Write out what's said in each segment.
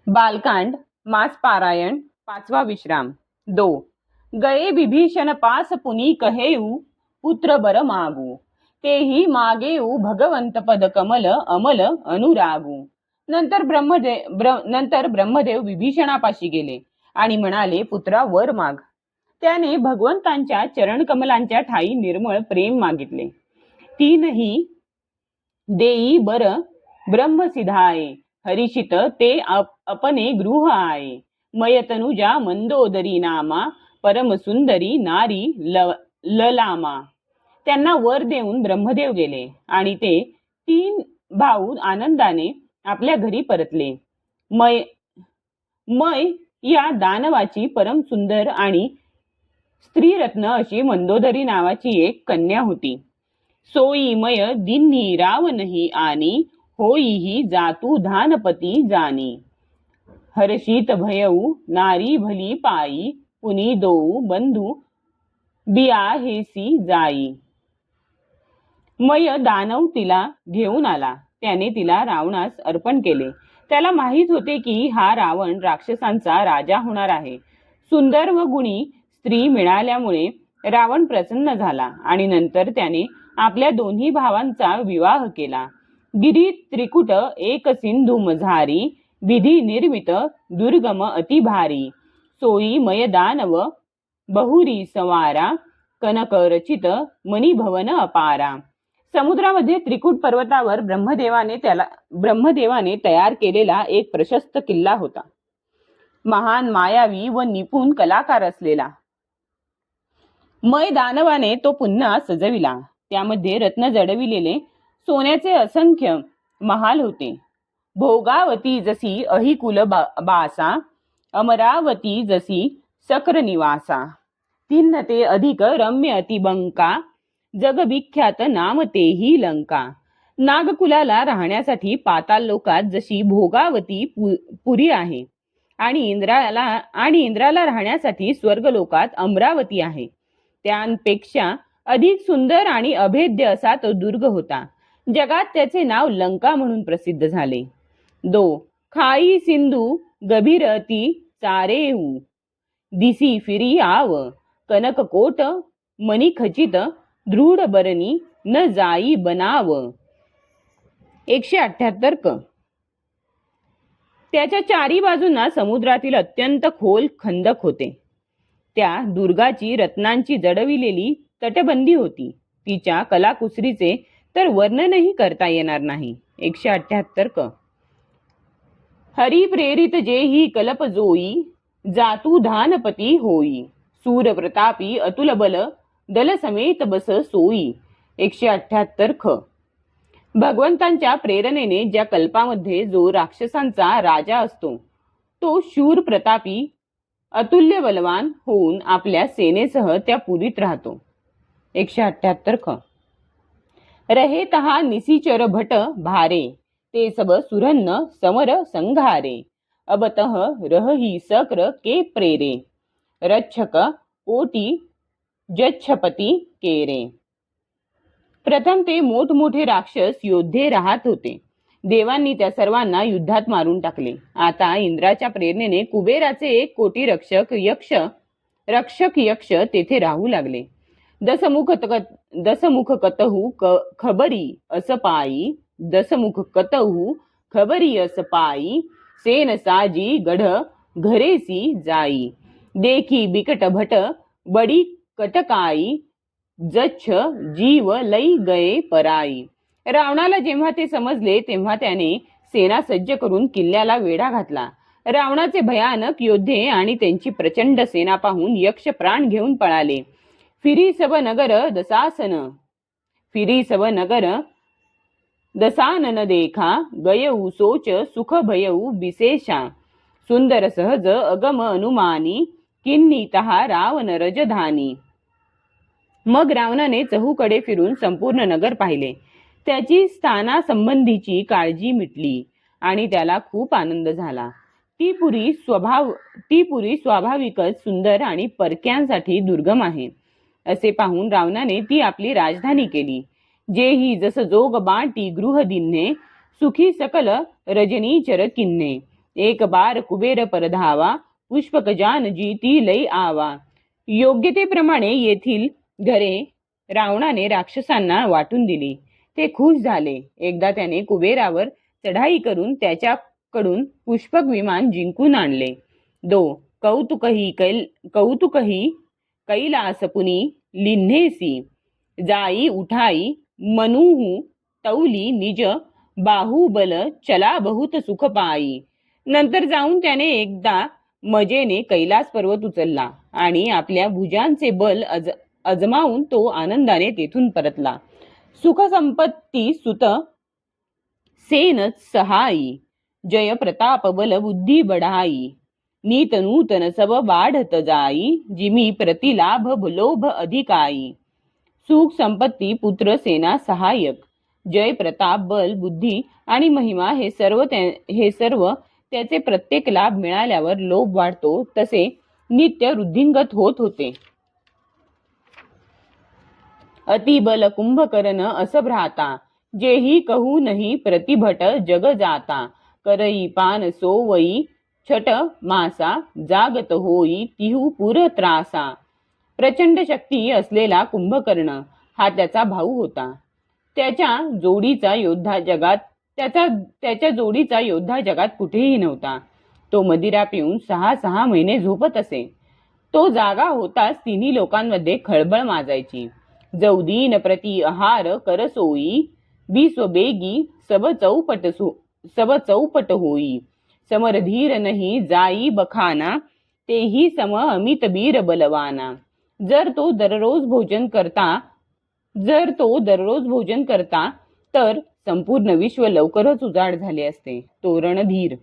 बालकांड मास पारायण पाचवा विश्राम दो गये विभीषण पास पुनी कहेऊ पुत्र बर मागू तेही मागेऊ भगवंत पद कमल अमल अनुरागू। नंतर ब्रह्मदेव विभीषणापाशी गेले आणि म्हणाले, पुत्रा वर माग. त्याने भगवंतांच्या चरण कमलांच्या ठाई निर्मळ प्रेम मागितले. तीनही देई बर ब्रह्मसिधाये हरिषित ते अपने गृह आये मयतनुजा मंदोदरी नामा परम सुंदरी नारी ललामा। त्यांना वर देऊन ब्रह्मदेव गेले आणि ते तीन भाऊ आनंदाने आपल्या घरी परतले. मय या दानवाची परम सुंदर आणि स्त्रीरत्न अशी मंदोदरी नावाची एक कन्या होती. सोई मय दिन्ही रावणही आनी होईही जातू धानपती जानी हर्षित भयऊ नारी भली पायी पुनी दोऊ बंधू बियाहेसी जाई। मय दानव तिला घेऊन आला. त्याने तिला रावणास अर्पण केले. त्याला माहित होते की हा रावण राक्षसांचा राजा होणार आहे. सुंदर व गुणी स्त्री मिळाल्यामुळे रावण प्रसन्न झाला आणि नंतर त्याने आपल्या दोन्ही भावांचा विवाह केला. गिरी त्रिकुट एक सिंधू मझारी विधी निर्मित दुर्गम अति भारी सोई मय दानव बहुरी सवारा कनक रचित मणिभवन अपारा। समुद्रामध्ये त्रिकुट पर्वतावर ब्रह्मदेवाने तयार केलेला एक प्रशस्त किल्ला होता. महान मायावी व निपुण कलाकार असलेला. मय दानवाने तो पुन्हा सजविला. त्यामध्ये रत्न जडविलेले सोन्याचे असंख्य महाल होते. भोगावती जशी अहिकुल बासा अमरावती जशी सक्र निवासा तिन्ह ते अधिक रम्य अतिबंका जगविख्यात नाम तेही लंका। नागकुलाला राहण्यासाठी पाताल लोकात जशी भोगावती पुरी आहे आणि इंद्राला राहण्यासाठी स्वर्ग लोकात अमरावती आहे, त्यांपेक्षा अधिक सुंदर आणि अभेद्य असा तो दुर्ग होता. जगात त्याचे नाव लंका म्हणून प्रसिद्ध झाले. खाई सिंधू गभीरती चारेऊ दिसी फिरी आव कनककोट मणिखचित दृढ बरणी न जाई बनाव। 178 क. त्याच्या चारी बाजूंना समुद्रातील अत्यंत खोल खंदक होते. त्या दुर्गाची रत्नांची जडविलेली तटबंदी होती. तिच्या कलाकुसरीचे तर वर्णनही करता येणार नाही. 178 क. हरी प्रेरित जेही कल्प जोई जातू धानपती होई सूर प्रतापी अतुल बल दल समेत बस सोई। 178 ख. भगवंतांच्या प्रेरणेने ज्या कल्पामध्ये जो राक्षसांचा राजा असतो तो शूर प्रतापी अतुल्य बलवान होऊन आपल्या सेनेसह त्या पुरीत राहतो. 178 ख. रहे तहा निसीचर भट भारे ते सब सुरन्न समर संघारे अबतः रहही सक्र के प्रेरे रक्षक कोटी जच्छपती केरे। प्रथम ते मोठमोठे राक्षस योद्धे राहत होते. देवांनी त्या सर्वांना युद्धात मारून टाकले. आता इंद्राच्या प्रेरणेने कुबेराचे एक कोटी रक्षक यक्ष तेथे राहू लागले. दसमुख कतहू खबरी असपाई दसमुख कतहू खबरी असपाई सेन साजी गढ घरेसी जाई देखी बिकट भट बडी कटकाई जच्छ जीव लई गये पराई। रावणाला जेव्हा ते समजले तेव्हा त्याने सेना सज्ज करून किल्ल्याला वेढा घातला. रावणाचे भयानक योद्धे आणि त्यांची प्रचंड सेना पाहून यक्ष प्राण घेऊन पळाले. फिरी सब नगर दसानन देखा गयऊ सोच सुख भयऊ बिसेशा सुंदर सहज अगम अनुमानी किन्नी तहा रावण रजधानी। मग रावणाने चहूकडे फिरून संपूर्ण नगर पाहिले. त्याची स्थानासंबंधीची काळजी मिटली आणि त्याला खूप आनंद झाला. ती पुरी स्वाभाविकच सुंदर आणि परक्यांसाठी दुर्गम आहे असे पाहून रावणाने ती आपली राजधानी केली. जेही जस जोग बाटी गृह दिन्हे सुखी सकल रजनीचर किन्हे एक बार कुबेर परधावा, पुष्पक जानजी ती लई आवा. योग्यतेप्रमाणे येथील घरे रावणाने राक्षसांना वाटून दिली. ते खुश झाले. एकदा त्याने कुबेरावर चढाई करून त्याच्याकडून पुष्पक विमान जिंकून आणले. कौतुकही कैलासपुनी लिन्हेसी, जाई उठाई मनुहू तौली निज बाहुबल, चला बहुत सुख पाई. नंतर जाऊन त्याने एकदा मजेने कैलास पर्वत उचलला आणि आपल्या भुजांचे बल अजमावून तो आनंदाने तेथून परतला. सुख संपत्ती सुत सेन सहाई, जय प्रताप बल बुद्धी बढाई. नीत नूतन सब वाढत जाई, जिमी प्रतिलाभ लोभ अधिकाई. सुख संपत्ती पुत्र सेना सहाय्यक, जय प्रताप बल बुद्धी आणि महिमा हे सर्व त्याचे प्रत्येक लाभ मिळाल्यावर लोभ वाढतो तसे नित्य वृद्धिंगत होत होते. अतिबल कुंभकर्ण असभ्राता, जेही कहू नाही प्रतिभट जग जाता. करई पान सोवई छट मासा, जागत होई तिहू पुर त्रासा. प्रचंड शक्ती असलेला कुंभकर्ण हा त्याचा भाऊ होता. त्याच्या जोडीचा योद्धा जगात कुठेही नव्हता. तो मदिरा पिऊन 6 महिने झोपत असे. तो जागा होताच तिन्ही लोकांमध्ये खळबळ माजायची. जौदीन प्रति आहार करसोई, विश्वबेगी सब चौपट होई. समरधीर नाही जाई बखाना, तेही सम अमित वीर बलवाना. जर तो दररोज भोजन करता तर संपूर्ण विश्व लवकरच उजाड झाले असते. तो रणधीर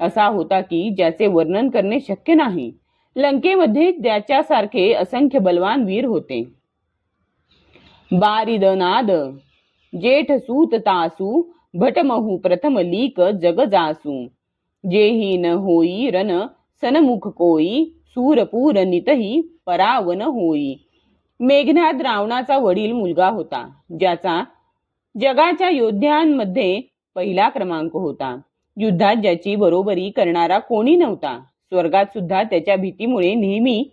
असा होता की ज्याचे वर्णन करणे शक्य नाही. लंकेमध्ये त्याच्यासारखे असंख्य बलवान वीर होते. बारिद नाद जेठ सूत तासू, भटमहू प्रथम लीक जग जासू. जेही न होई रन सनमुख कोई, सूरपूर नितही परावन होई. मेघनाद रावणाचा वडील मुलगा होता, ज्याचा जगाच्या योद्ध्यांमध्ये पहिला क्रमांक होता. युद्धात ज्याची बरोबरी करणारा कोणी नव्हता. स्वर्गात सुद्धा त्याच्या भीतीमुळे नेहमी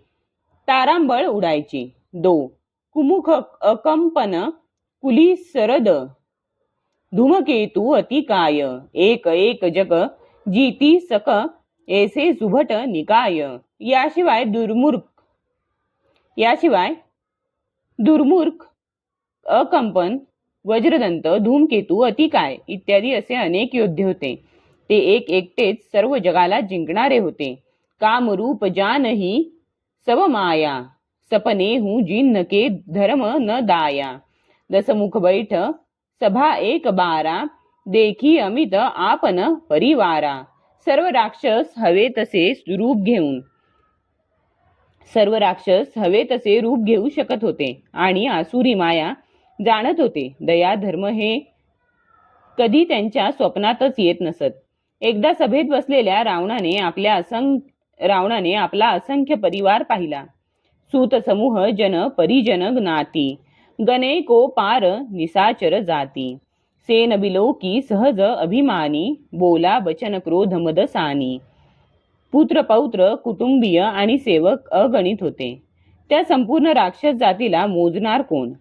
तारांबळ उडायची. कुमुख अकंपन कुली सरद, धूमकेतू अतिकाय. एक एक जग जीती सक, ऐसे सुभट निकाय. याशिवाय दुर्मुख अकंपन, वज्रदंत, धूमकेतू, अतिकाय इत्यादी असे अनेक योद्धे होते. ते एकटेच सर्व जगाला जिंकणारे होते. कामरूप जानही सब माया, सपने हूँ जिन्न के धर्म न दाया. दसमुख बैठ सभा एक बारा, देखी अमित आपन परिवारा. सर्व राक्षस हवे तसे रूप घेऊ शकत होते आणि आसुरी माया जाणत होते. दया धर्म हे कधी त्यांच्या स्वप्नातच येत नसत. एकदा सभेत बसलेल्या रावणाने आपला असंख्य परिवार पाहिला. सूत समूह जन परिजन ज्ञाती, गणे को पार निसाचर जाती. सेन बिलोकी सहज अभिमानी, बोला बचन क्रोध मदसानी. पुत्र पौत्र कुटुंबीय आणि सेवक अगणित होते. त्या संपूर्ण राक्षस जातीला मोजणार कोण?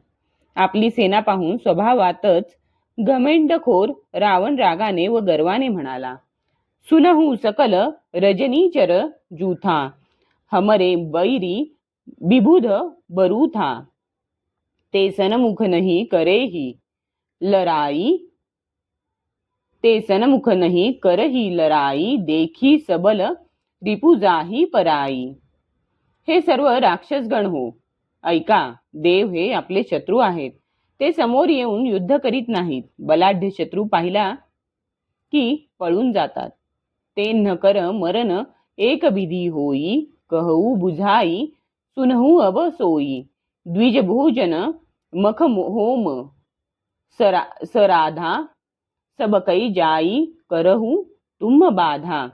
आपली सेना पाहून स्वभावातच घमेंडखोर रावण रागाने व गर्वाने म्हणाला, सुनहू सकल रजनीचर जूथा, हमरे बैरी विबुध बरूथा. ते सनमुख नहीं करही लराई, देखी सबल रिपुजाही पराई. हे सर्व राक्षसगण हो, ऐका, देव हे आपले शत्रू आहेत. ते समोर येऊन युद्ध करीत नाहीत. बलाढ्य शत्रू पाहिला की पळून जातात. ते न कर मरण एक विधी होई, कहू बुझाई सुनहू अब सोई. द्विज भोजन मख होम सराधा, सब कई जाई करहू तुम बाधा.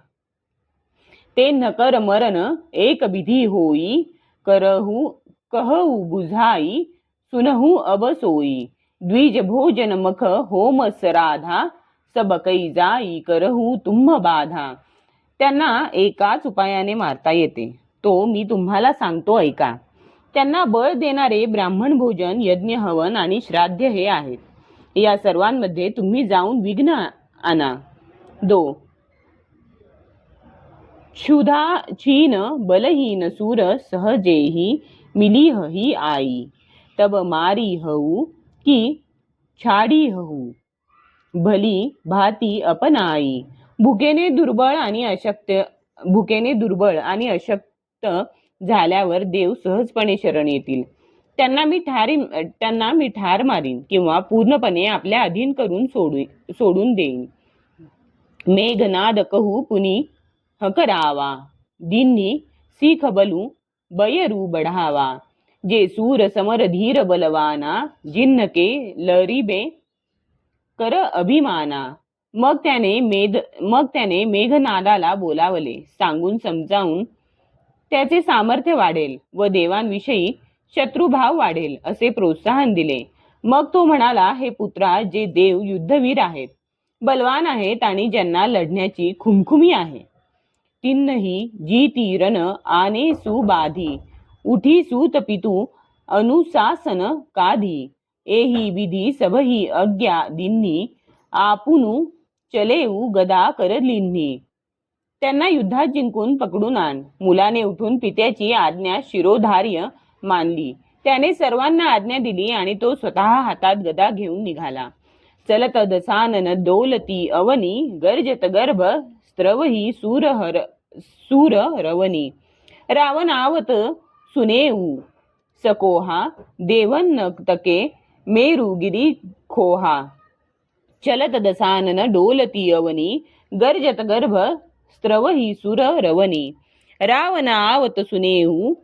ते न कर मरण एक विधी होई, कहू बुझाई सुनहू अब सोई. द्विज भोजन मख होम सराधा, सब कई जाई करहू तुम बाधा. त्यांना एकाच उपायाने मारता येते, तो मी तुम्हाला सांगतो ऐका. त्यांना बळ देणारे ब्राह्मण भोजन, यज्ञ, हवन आणि श्राद्ध हे आहेत. या सर्वांमध्ये तुम्ही जाऊन विघ्न आणा. 2. क्षुधा क्षीण बलहीन सूर सहजेही मिलीह ही आई. तब मारी हऊ की छाडी हऊ भली भाती अपनाई. भुकेने दुर्बळ आणि अशक्त झाल्यावर देव सहजपणे शरण येतील. त्यांना मी ठार मारीन किंवा पूर्णपणे आपल्या अधीन करून सोडून देईन. मेघनाद कहू पुनी हकरावा दिन्नी सीख बलू बयरू बढावा. जे सूर समर धीर बलवाना जिन्नके लरिबे कर अभिमाना. मग त्याने मेघनादाला बोलावले, सांगून समजावून त्याचे सामर्थ्य वाढेल व देवांविषयी शत्रुभाव वाढेल असे प्रोत्साहन दिले. मग तो म्हणाला, हे पुत्रा, जे देव युद्धवीर आहेत, बलवान आहेत आणि ज्यांना लढण्याची खुमखुमी आहे, तिन्नही जी तीरन आने सुबाधी उठी सूत पितू अनुशासन काधी. एही विधी सबही अज्ञा दिन्नी आपुनू चलेऊ गदा करलिन्नी. त्यांना युद्धात जिंकून पकडून आण. मुलाने उठून पित्याची आज्ञा शिरोधार्य मानली. त्याने सर्वांना आज्ञा दिली आणि तो स्वतः हातात गदा घेऊन निघाला. चलत दसानन डोलती अवनी गर्जत गर्भ स्त्रवही सूर रवनी. रावण आवत सुनेऊ सकोहा देवन तके मेरुगिरी खोहा. चलत दसानन डोलती अवनी गर्जत गर्भ स्त्रवही सुर रवनी. रावण आवत सुनेऊ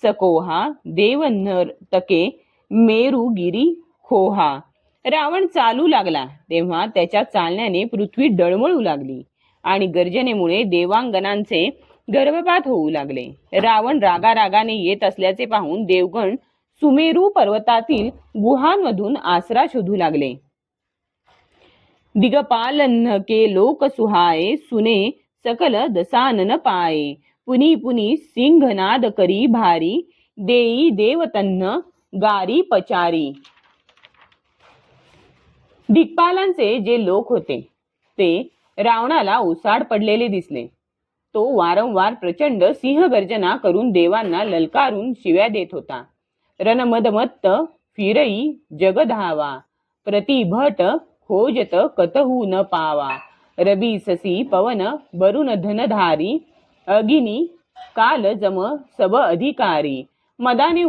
सकोहा देवन तके मेरुगिरी खोहा. रावण चालू लागला तेव्हा त्याच्या चालण्याने पृथ्वी डळमळू लागली आणि गर्जनेमुळे देवांगनांचे गर्भपात होऊ लागले. रावण रागारागाने येत असल्याचे पाहून देवगण सुमेरू पर्वतातील गुहांमधून आसरा शोधू लागले. दिगपालन के लोक सुहाये सुने सकल दसानन पाये. पुनी पुनी सिंहनाद करी भारी देई देवतन्न गारी पचारी. दिग्पालांचे जे लोक होते ते रावणाला ओसाड पडलेले दिसले. तो वारंवार प्रचंड सिंहगर्जना करून देवांना ललकारून शिव्या देत होता. रणमदमत्त फिरई जगधावा प्रतिभट खोजत कतहू न पावा. रबी ससी पवन बरुण धनधारी अगिनी काल जम सब अधिकारी. मदाने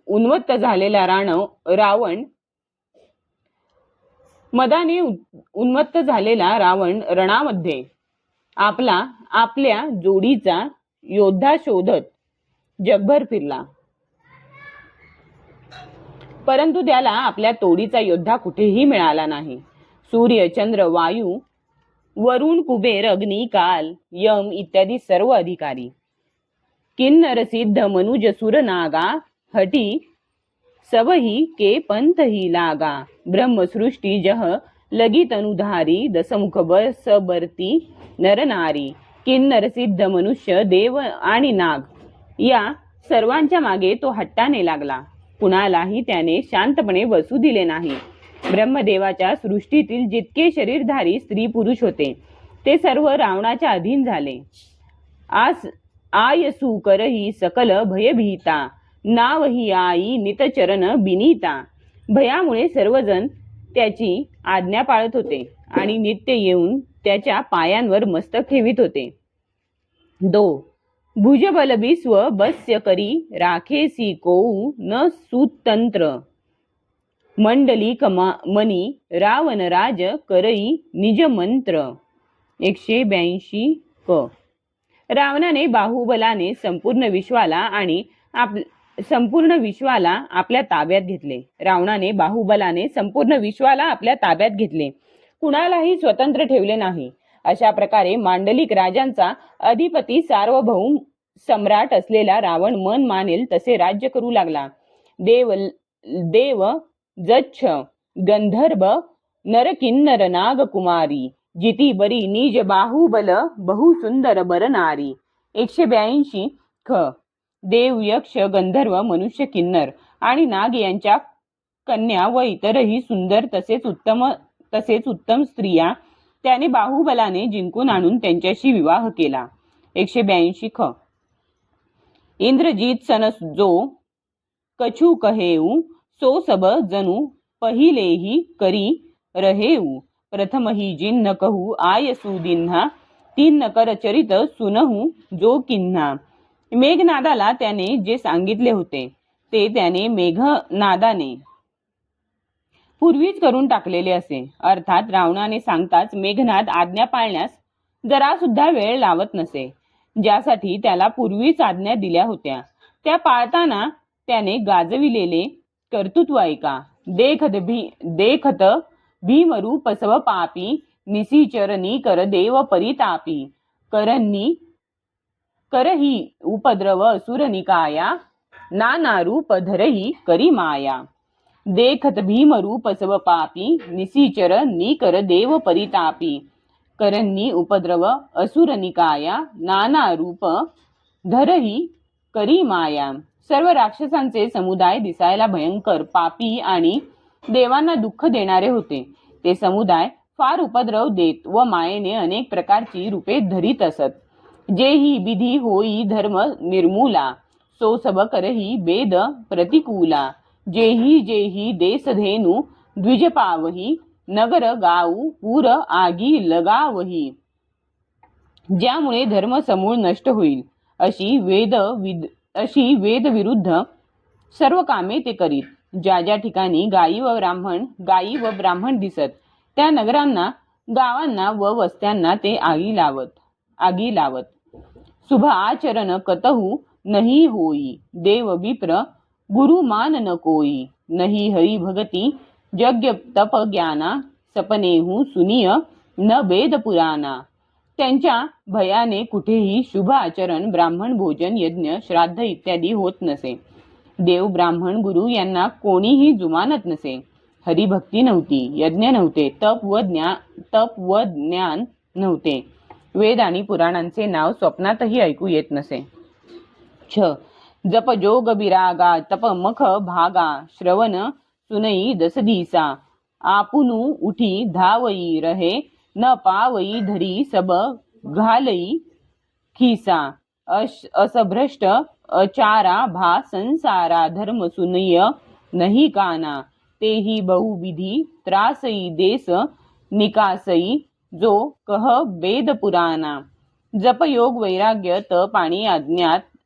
उन्मत्त झालेला रावण रणामध्ये आपल्या जोडीचा योद्धा शोधत जगभर फिरला, परंतु त्याला आपल्या तोडीचा योद्धा कुठेही मिळाला नाही. सूर्य, चंद्र, वायू, वरुण, कुबेर, अग्नी, काल, यम इत्यादी सर्व अधिकारी, किन्नर, सिद्ध, मनुज, सुर, नागा हटी सबही के पंथ ही लागा. ब्रह्मसृष्टी जह लगी तनुधारी दसमुख बस बरती नरनारी. किन्नर, सिद्ध, मनुष्य, देव आणि नाग या सर्वांच्या मागे तो हट्टाने लागला. कुणालाही त्याने शांतपणे बसू दिले नाही. ब्रह्मदेवाच्या सृष्टीतील जितके शरीरधारी स्त्री पुरुष होते ते सर्व रावणाच्या अधीन झाले. आयसू करही सकल भयभीता नावही आई नितचरण बिनीता. भयामुळे सर्वजण त्याची आज्ञा पाळत होते आणि नित्य येऊन त्याच्या पायांवर मस्तक ठेवित होते. 2. भुजबल विश्व बस्य करी राखेसी कोऊ न सुतंत्र. मंडली मनी रावण राज करई निज मंत्र. 182 क. रावणाने बाहुबलाने संपूर्ण विश्वाला आपल्या ताब्यात घेतले. कुणालाही स्वतंत्र ठेवले नाही. अशा प्रकारे मांडलिक राजांचा अधिपती सार्वभौम सम्राट असलेला रावण मन मानेल तसे राज्य करू लागला. देव, जच्छ, गंधर्व, नर किन्नर नाग कुमारी जिती बरी निज बाहुबल बहु सुंदर बर नारी. 182 ख. देव, यक्ष, गंधर्व, मनुष्य, किन्नर आणि नाग यांच्या कन्या व इतरही सुंदर तसेच उत्तम स्त्रिया त्याने बाहुबलाने जिंकून आणून त्यांच्याशी विवाह केला. 182 ख. इंद्रजीत सन जो कछु कहेऊ सो सब जनु पहिलेही करी रहेऊ. प्रथमही जिन न कहू आय सुदिन्हा तीन न कर चरित सुनहू जो किन्हा. मेघनादाला त्याने जे सांगितले होते ते त्याने मेघनादाने पूर्वीच करून टाकलेले असे. अर्थात रावणाने सांगताच मेघनाद आज्ञा पाळण्यास जरा सुद्धा वेळ लावत नसे. ज्यासाठी त्याला पूर्वीच आज्ञा दिल्या होत्या त्या पाळताना त्याने गाजविलेले कर्तृत्व ऐका. देखत भीमरू पसव पापी निसीचरणी कर देव परितापी. करही उपद्रव असुर निकाया नाना रूप धरही करी माया. देखत भीमरूप सव पापी निसीचर निकर देव परितापी. करन्नी उपद्रव असुर निकाया नाना रूप धरही करी माया. सर्व राक्षसांचे समुदाय दिसायला भयंकर, पापी आणि देवांना दुःख देणारे होते. ते समुदाय फार उपद्रव देत व मायेने अनेक प्रकारची रूपे धरीत असत. जेही विधी होई धर्म निर्मूला सो सब करही वेद प्रतिकूला. जेही देशधेनु द्विज पावही नगर गाऊ पूर आगी लगावही. ज्यामुळे धर्म समूळ नष्ट होईल अशी वेद विरुद्ध सर्व कामे ते करीत. ज्या ज्या ठिकाणी गायी व ब्राह्मण दिसत त्या नगरांना, गावांना व वस्त्यांना ते आगी लावत. शुभ आचरण कतहु नहीं होई देव विप्र गुरु मान न कोई. नहीं हरि भगती यज्ञ तप ज्ञाना सपनेहु सुनिय न वेद पुराणा. त्यांच्या भयाने कुठेही शुभ आचरण, ब्राह्मण भोजन, यज्ञ, श्राद्ध इत्यादी होत नसे. देव, ब्राह्मण, गुरु यांना कोणीही जुमानत नसे. हरिभक्ती नव्हती, यज्ञ नव्हते, तप व ज्ञान नव्हते. वेद आणि पुराणांचे नाव स्वप्नातही ऐकू येत नसे. छ. जप जोग बिरागा तप मख भागा श्रवण सुनई दस दिसा. आपुनु उठी धावई रहे न पावई धरी सब घालई खिसा. असभ्रष्ट अचारा भा संसारा धर्म सुनय नहीं काना. तेही बहुविधी त्रासई देश निकासई जो कह वेद पुराणा. जप योग वैराग्य तप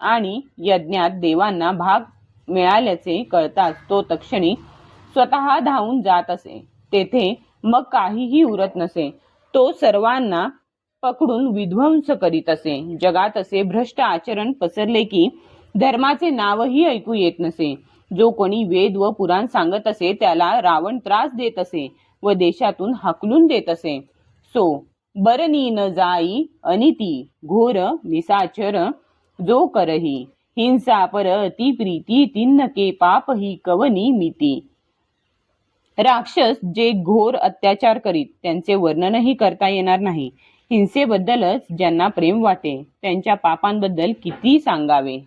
आणि यज्ञात देवांना भाग मिळाल्याचे कळताच तो तक्षणी स्वतः धावून जात असे. तेथे मग काहीही उरत नसे. तो सर्वांना पकडून विध्वंस करीत असे. जगात असे भ्रष्ट आचरण पसरले की धर्माचे नावही ऐकू येत नसे. जो कोणी वेद व पुराण सांगत असे त्याला रावण त्रास देत असे व देशातून हाकलून देत असे. सो बरनी न जाई अनिती घोर निसाचर जो करही. हिंसा पर अति प्रीती तिन्न के पाप ही कवनी मिती. राक्षस जे घोर अत्याचार करीत त्यांचे वर्णनही करता येणार नाही. हिंसेबद्दलच ज्यांना प्रेम वाटे त्यांच्या पापांबद्दल किती सांगावे.